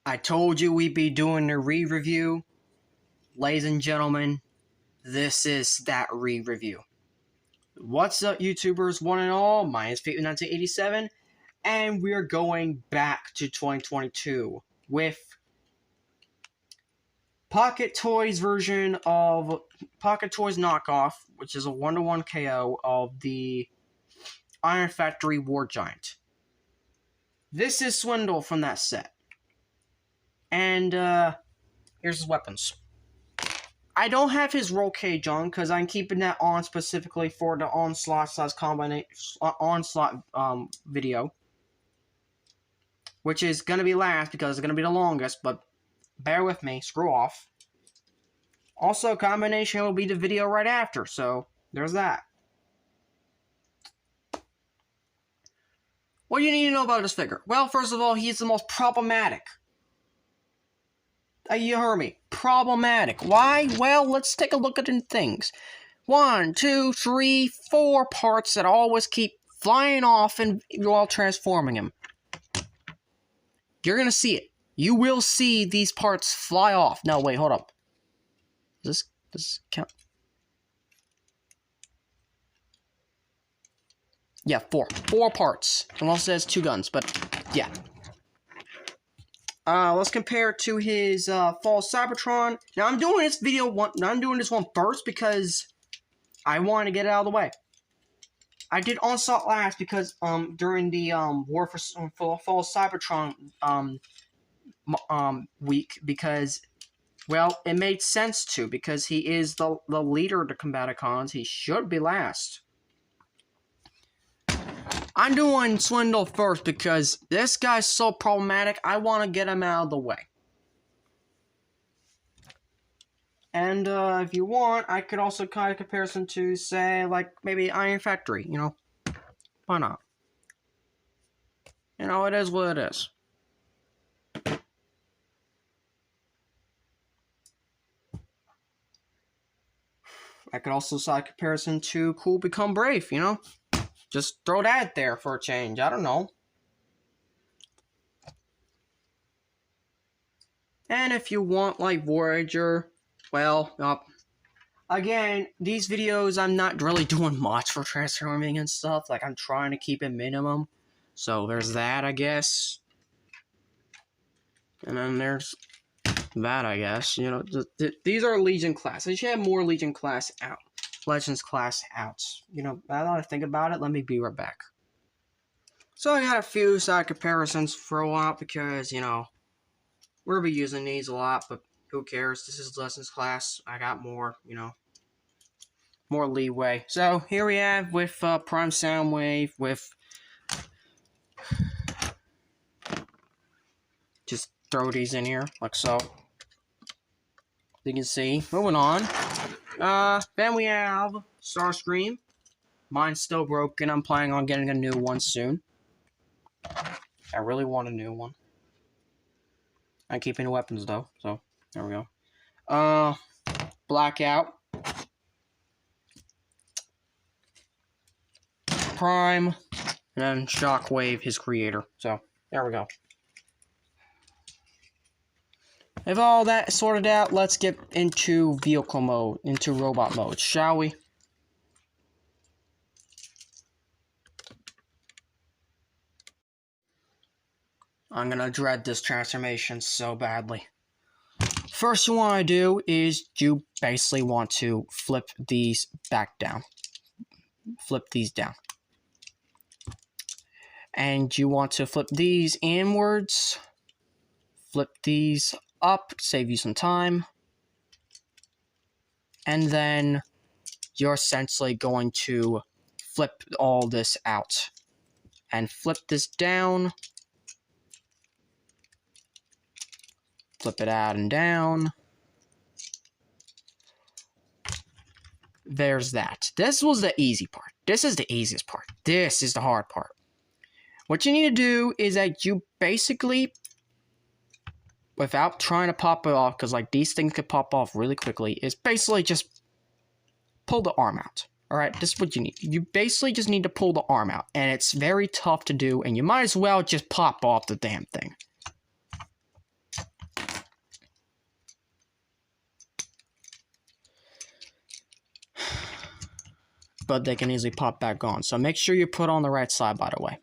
I told you we'd be doing a re-review. Ladies and gentlemen, this is that re-review. What's up, YouTubers, one and all? My name is Pete1987, and we're going back to 2022 with Pocket Toys version of Pocket Toys knockoff, which is a 1-to-1 KO of the Iron Factory War Giant. This is Swindle from that set. And, here's his weapons. I don't have his roll cage on, because I'm keeping that on specifically for the onslaught video. Which is going to be last, because it's going to be the longest, but bear with me, screw off. Also, combination will be the video right after, so there's that. What do you need to know about this figure? Well, first of all, he's the most problematic. You heard me. Problematic. Why? Well, let's take a look at the things. 1, 2, 3, 4 parts that always keep flying off and while transforming him. You're gonna see it. You will see these parts fly off. No, wait, hold up. Does this count? Yeah, 4. 4 parts. Unless it has 2 guns, but yeah. Let's compare it to his Fall Cybertron. Now I'm doing this one first because I want to get it out of the way. I did Onslaught last because during the War for Fall Cybertron week, because well, it made sense to, because he is the leader of the Combaticons. He should be last. I'm doing Swindle first because this guy's so problematic, I want to get him out of the way. And if you want, I could also kind of comparison to, say, like, maybe Iron Factory, you know? Why not? You know, it is what it is. I could also side comparison to Cool Become Brave, you know? Just throw that there for a change. I don't know. And if you want, like, Voyager, well, again, these videos, I'm not really doing much for transforming and stuff. Like, I'm trying to keep it minimum. So, there's that, I guess. And then there's that, I guess. You know, these are Legion class. I should have more Legion class out. Legends class out. You know, now that I think about it, let me be right back. So I got a few side comparisons for a while because, you know, we'll be using these a lot, but who cares? This is Legends class. I got more, you know, more leeway. So here we have with Prime Soundwave with just throw these in here like so. You can see. Moving on. Then we have Starscream. Mine's still broken. I'm planning on getting a new one soon. I really want a new one. I'm keeping the weapons though, so there we go. Blackout. Prime. And then Shockwave, his creator. So, there we go. With all that sorted out, let's get into vehicle mode, into robot mode, shall we? I'm gonna dread this transformation so badly. First you want to do is you basically want to flip these back down. Flip these down. And you want to flip these inwards. Flip these up, save you some time, and then you're essentially going to flip all this out and flip this down, flip it out and down. There's that. This was the easy part. This is the easiest part. This is the hard part. What you need to do is that you basically, without trying to pop it off, because like these things could pop off really quickly, is basically just pull the arm out. Alright, this is what you need. You basically just need to pull the arm out, and it's very tough to do, and you might as well just pop off the damn thing. but they can easily pop back on. So make sure you put on the right side, by the way.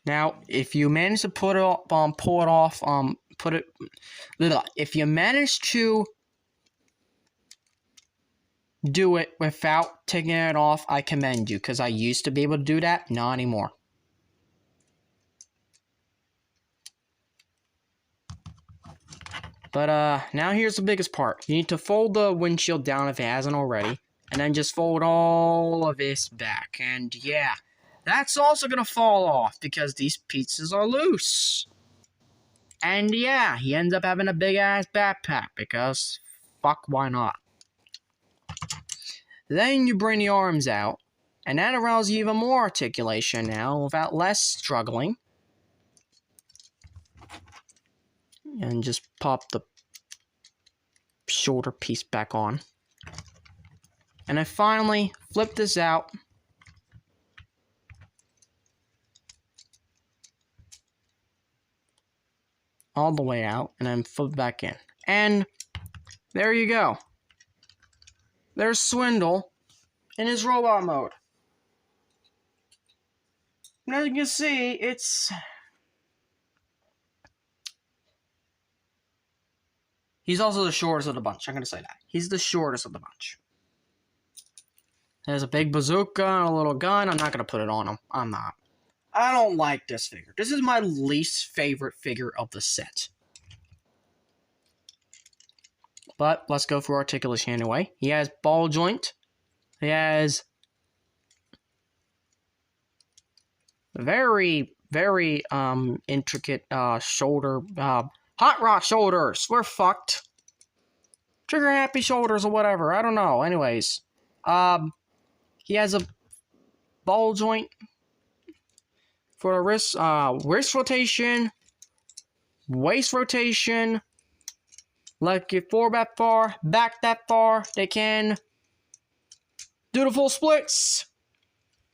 Now, if you manage to if you manage to do it without taking it off, I commend you, because I used to be able to do that, not anymore. But now here's the biggest part. You need to fold the windshield down if it hasn't already, and then just fold all of this back. And yeah, that's also gonna fall off because these pieces are loose. And yeah, he ends up having a big ass backpack because fuck, why not? Then you bring the arms out, and that allows you even more articulation now without less struggling. And just pop the shoulder piece back on. And then finally, flip this out. All the way out, and then flip back in. And there you go. There's Swindle in his robot mode. And as you can see, he's also the shortest of the bunch. I'm going to say that. He's the shortest of the bunch. There's a big bazooka and a little gun. I'm not going to put it on him. I'm not. I don't like this figure. This is my least favorite figure of the set. But let's go for articulation anyway. He has ball joint. He has very, very intricate shoulder, hot rod shoulders. We're fucked. Trigger happy shoulders or whatever. I don't know. Anyways, he has a ball joint for the wrist rotation, waist rotation. Like if forward that far, back that far, they can do the full splits.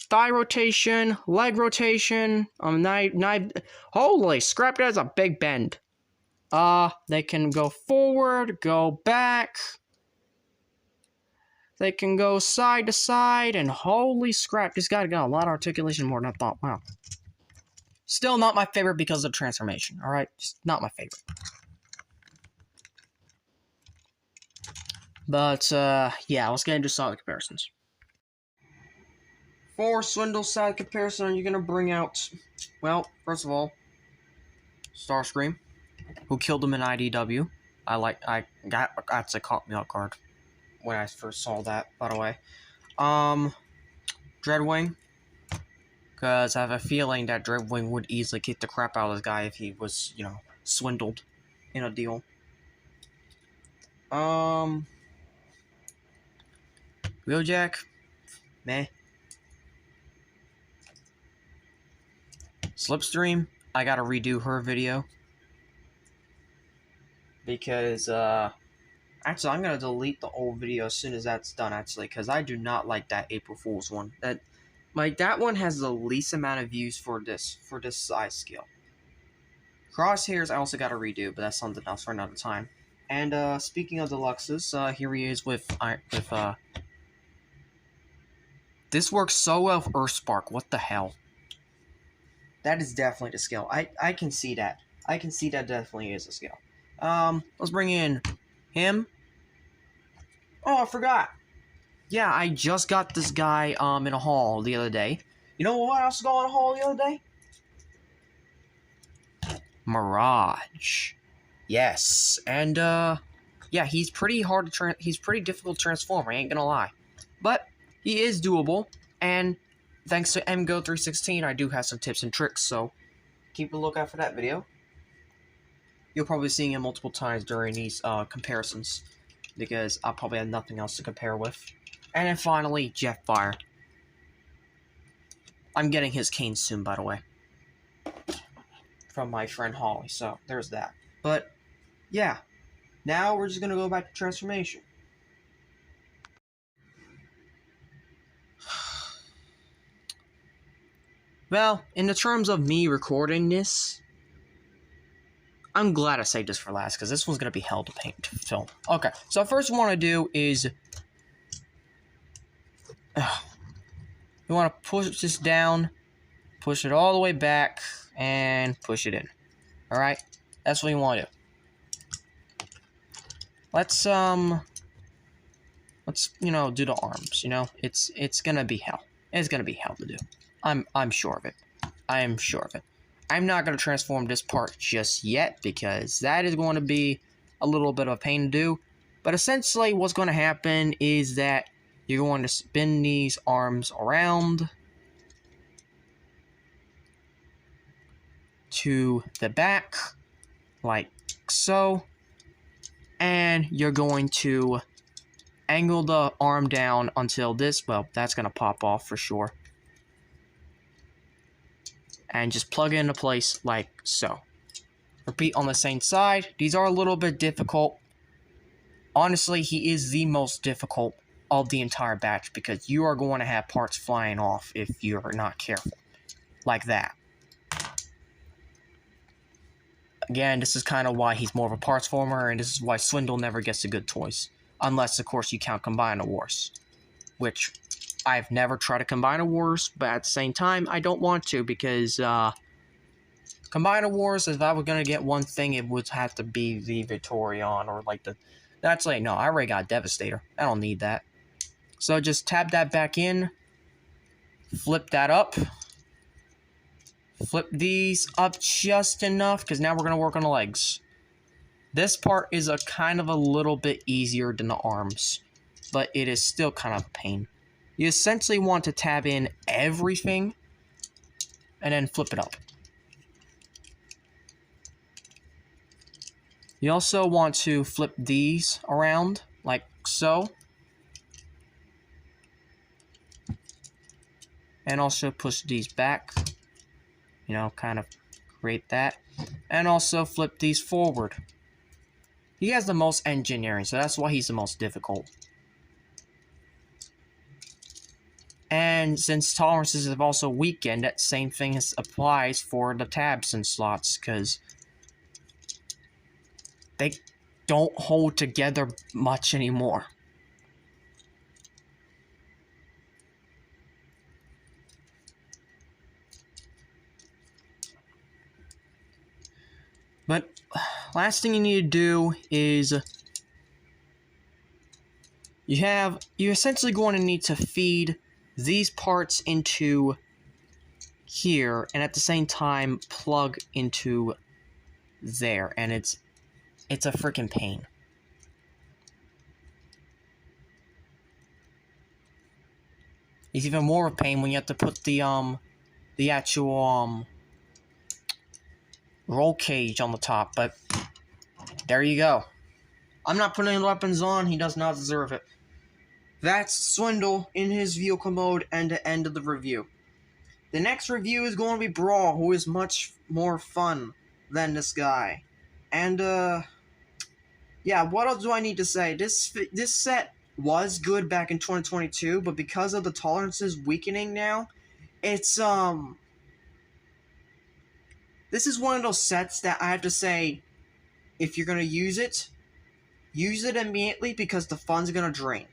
Thigh rotation, leg rotation, holy scrap, that's a big bend. They can go forward, go back. They can go side to side, and holy scrap, this guy got a lot of articulation more than I thought. Wow. Still not my favorite because of the transformation, alright? Just not my favorite. But, yeah, let's get into solid comparisons. For Swindle side comparison, you're gonna bring out, well, first of all, Starscream, who killed him in IDW. That's a caught me off guard when I first saw that, by the way. Dreadwing, because I have a feeling that Dreadwing would easily kick the crap out of this guy if he was, you know, swindled in a deal. Wheeljack, meh. Slipstream, I gotta redo her video. Because, actually, I'm gonna delete the old video as soon as that's done, actually, because I do not like that April Fool's one. That one has the least amount of views for this size scale. Crosshairs, I also gotta redo, but that's something else for another time. And, speaking of deluxes, here he is with this works so well with Earthspark, what the hell? That is definitely the scale. I can see that. I can see that definitely is a scale. Let's bring in him. Oh, I forgot. Yeah, I just got this guy, in a haul the other day. You know what else got in a haul the other day? Mirage. Yes, and, yeah, he's pretty hard to he's pretty difficult to transform, I ain't gonna lie. But he is doable, and thanks to MGO316, I do have some tips and tricks, so keep a lookout for that video. You'll probably see him multiple times during these comparisons, because I'll probably have nothing else to compare with. And then finally, Jetfire. I'm getting his cane soon, by the way, from my friend Holly, so there's that. But, yeah, now we're just gonna go back to transformation. Well, in the terms of me recording this, I'm glad I saved this for last, because this one's going to be hell to paint to film. Okay, so first we want to do is... you want to push this down, push it all the way back, and push it in. Alright? That's what you want to do. Let's, you know, do the arms, you know? It's gonna be hell. It's gonna be hell to do. I'm sure of it. I am sure of it. I'm not gonna transform this part just yet, because that is going to be a little bit of a pain to do. But essentially, what's going to happen is that you're going to spin these arms around to the back, like so. And you're going to angle the arm down until this, well, that's going to pop off for sure. And just plug it into place like so. Repeat on the same side. These are a little bit difficult. Honestly, he is the most difficult of the entire batch, because you are going to have parts flying off if you're not careful. Like that. Again, this is kind of why he's more of a parts former, and this is why Swindle never gets the good toys. Unless, of course, you count Combiner Wars. Which, I've never tried to Combiner Wars, but at the same time, I don't want to, because, Combiner Wars, if I were going to get one thing, it would have to be the Victorion, or like the... Actually, no, I already got Devastator. I don't need that. So just tab that back in. Flip that up. Flip these up just enough, because now we're going to work on the legs. This part is a kind of a little bit easier than the arms, but it is still kind of a pain. You essentially want to tab in everything, and then flip it up. You also want to flip these around, like so. And also push these back. You know, kind of create that. And also flip these forward. He has the most engineering, so that's why he's the most difficult. And since tolerances have also weakened, that same thing applies for the tabs and slots, because they don't hold together much anymore. But last thing you need to do is you're essentially going to need to feed these parts into here, and at the same time plug into there, and it's a freaking pain. It's even more of a pain when you have to put the actual roll cage on the top, but there you go. I'm not putting any weapons on, he does not deserve it. That's Swindle in his vehicle mode, and the end of the review. The next review is going to be Brawl, who is much more fun than this guy. And, yeah, what else do I need to say? This set was good back in 2022, but because of the tolerances weakening now, it's, this is one of those sets that I have to say, if you're going to use it immediately, because the fun's going to drain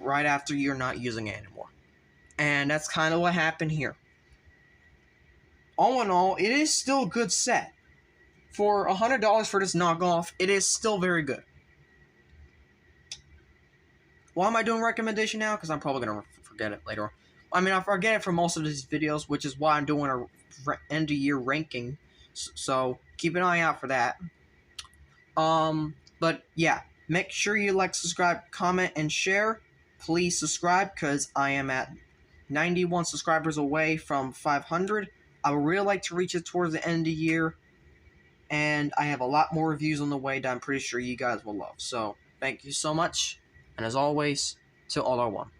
right after you're not using it anymore. And that's kind of what happened here. All in all, it is still a good set. For $100 for this knockoff, it is still very good. Why am I doing recommendation now? Because I'm probably going to forget it later on. I mean, I forget it for most of these videos, which is why I'm doing a end-of-year ranking. So, keep an eye out for that. But, yeah. Make sure you like, subscribe, comment, and share. Please subscribe, because I am at 91 subscribers away from 500. I would really like to reach it towards the end of the year. And I have a lot more reviews on the way that I'm pretty sure you guys will love. So, thank you so much. And as always, Til All Are One.